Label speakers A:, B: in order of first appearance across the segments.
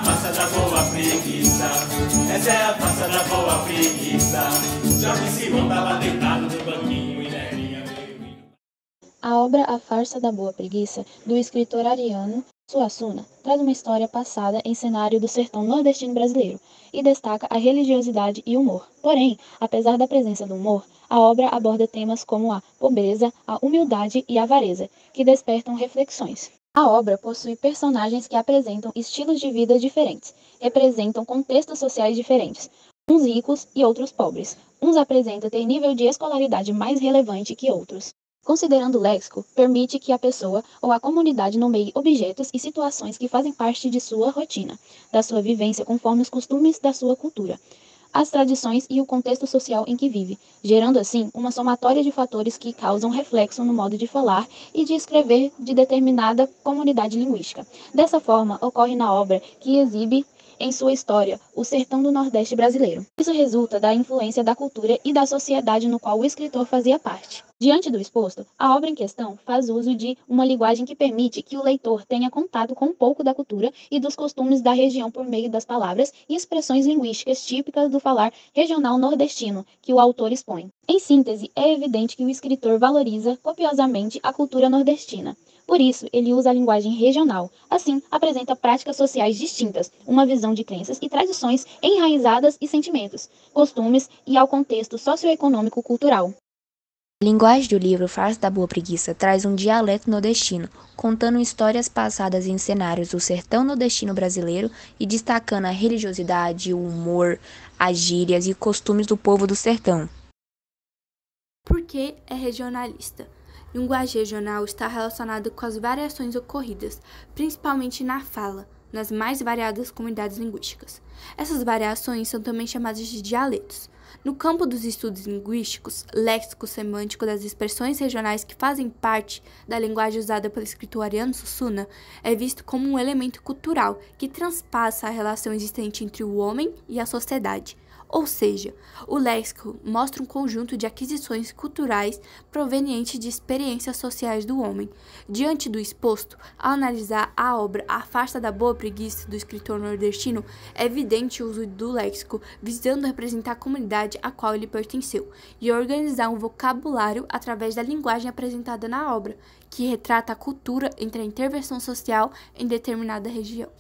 A: a farsa da boa preguiça. Essa é a farsa da boa preguiça. Jorge Simão tava deitado no banquinho e Nelinha veio.
B: A obra A Farsa da Boa Preguiça, do escritor Ariano Suassuna, traz uma história passada em cenário do sertão nordestino brasileiro e destaca a religiosidade e humor. Porém, apesar da presença do humor, a obra aborda temas como a pobreza, a humildade e a avareza, que despertam reflexões. A obra possui personagens que apresentam estilos de vida diferentes, representam contextos sociais diferentes, uns ricos e outros pobres. Uns apresentam ter nível de escolaridade mais relevante que outros. Considerando o léxico, permite que a pessoa ou a comunidade nomeie objetos e situações que fazem parte de sua rotina, da sua vivência conforme os costumes da sua cultura, as tradições e o contexto social em que vive, gerando assim uma somatória de fatores que causam reflexo no modo de falar e de escrever de determinada comunidade linguística. Dessa forma, ocorre na obra que exibe em sua história o sertão do Nordeste brasileiro. Isso resulta da influência da cultura e da sociedade no qual o escritor fazia parte. Diante do exposto, a obra em questão faz uso de uma linguagem que permite que o leitor tenha contato com um pouco da cultura e dos costumes da região por meio das palavras e expressões linguísticas típicas do falar regional nordestino que o autor expõe. Em síntese, é evidente que o escritor valoriza copiosamente a cultura nordestina. Por isso, ele usa a linguagem regional. Assim, apresenta práticas sociais distintas, uma visão de crenças e tradições enraizadas e sentimentos, costumes e ao contexto socioeconômico-cultural.
C: A linguagem do livro Farsa da Boa Preguiça traz um dialeto nordestino, contando histórias passadas em cenários do sertão nordestino brasileiro e destacando a religiosidade, o humor, as gírias e costumes do povo do sertão.
D: Por que é regionalista? Linguagem regional está relacionada com as variações ocorridas, principalmente na fala, nas mais variadas comunidades linguísticas. Essas variações são também chamadas de dialetos. No campo dos estudos linguísticos, léxico-semântico das expressões regionais que fazem parte da linguagem usada pelo escritor Ariano Suassuna é visto como um elemento cultural que transpassa a relação existente entre o homem e a sociedade. Ou seja, o léxico mostra um conjunto de aquisições culturais provenientes de experiências sociais do homem. Diante do exposto, ao analisar a obra A Farsa da Boa Preguiça, do escritor nordestino, é evidente o uso do léxico visando representar a comunidade a qual ele pertenceu e organizar um vocabulário através da linguagem apresentada na obra, que retrata a cultura entre a intervenção social em determinada região.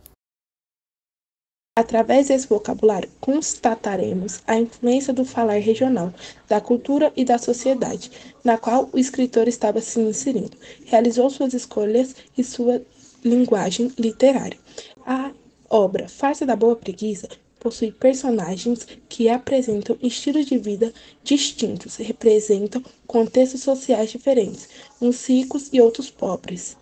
E: Através desse vocabulário, constataremos a influência do falar regional, da cultura e da sociedade, na qual o escritor estava se inserindo. Realizou suas escolhas e sua linguagem literária. A obra Farsa da Boa Preguiça possui personagens que apresentam estilos de vida distintos, representam contextos sociais diferentes, uns ricos e outros pobres.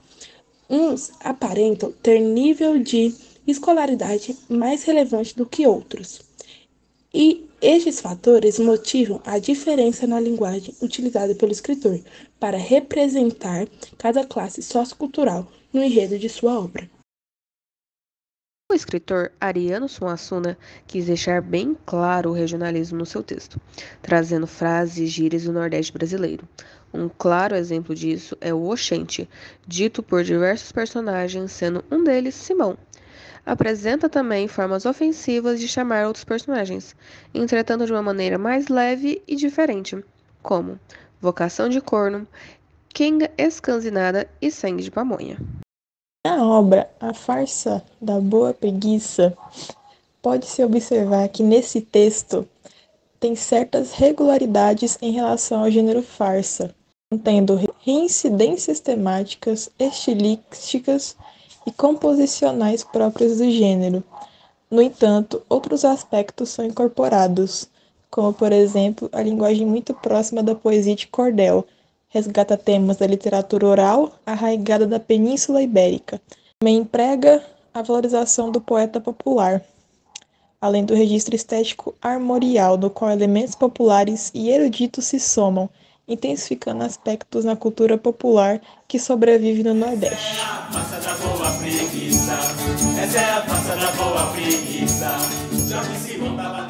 E: Uns aparentam ter nível de escolaridade mais relevante do que outros. E estes fatores motivam a diferença na linguagem utilizada pelo escritor para representar cada classe sociocultural no enredo de sua obra.
F: O escritor Ariano Suassuna quis deixar bem claro o regionalismo no seu texto, trazendo frases e gírias do Nordeste brasileiro. Um claro exemplo disso é o oxente, dito por diversos personagens, sendo um deles Simão. Apresenta também formas ofensivas de chamar outros personagens, entretanto de uma maneira mais leve e diferente, como vocação de corno, quenga escanzinada e sangue de pamonha.
G: Na obra A Farsa da Boa Preguiça, pode-se observar que nesse texto tem certas regularidades em relação ao gênero farsa, contendo reincidências temáticas, estilísticas e composicionais próprias do gênero. No entanto, outros aspectos são incorporados, como, por exemplo, a linguagem muito próxima da poesia de cordel, resgata temas da literatura oral arraigada da Península Ibérica. Também emprega a valorização do poeta popular, além do registro estético armorial, no qual elementos populares e eruditos se somam, intensificando aspectos na cultura popular que sobrevive no Nordeste.
A: Essa é a farsa da boa preguiça. Essa é a farsa da boa preguiça. Jorge Simão tava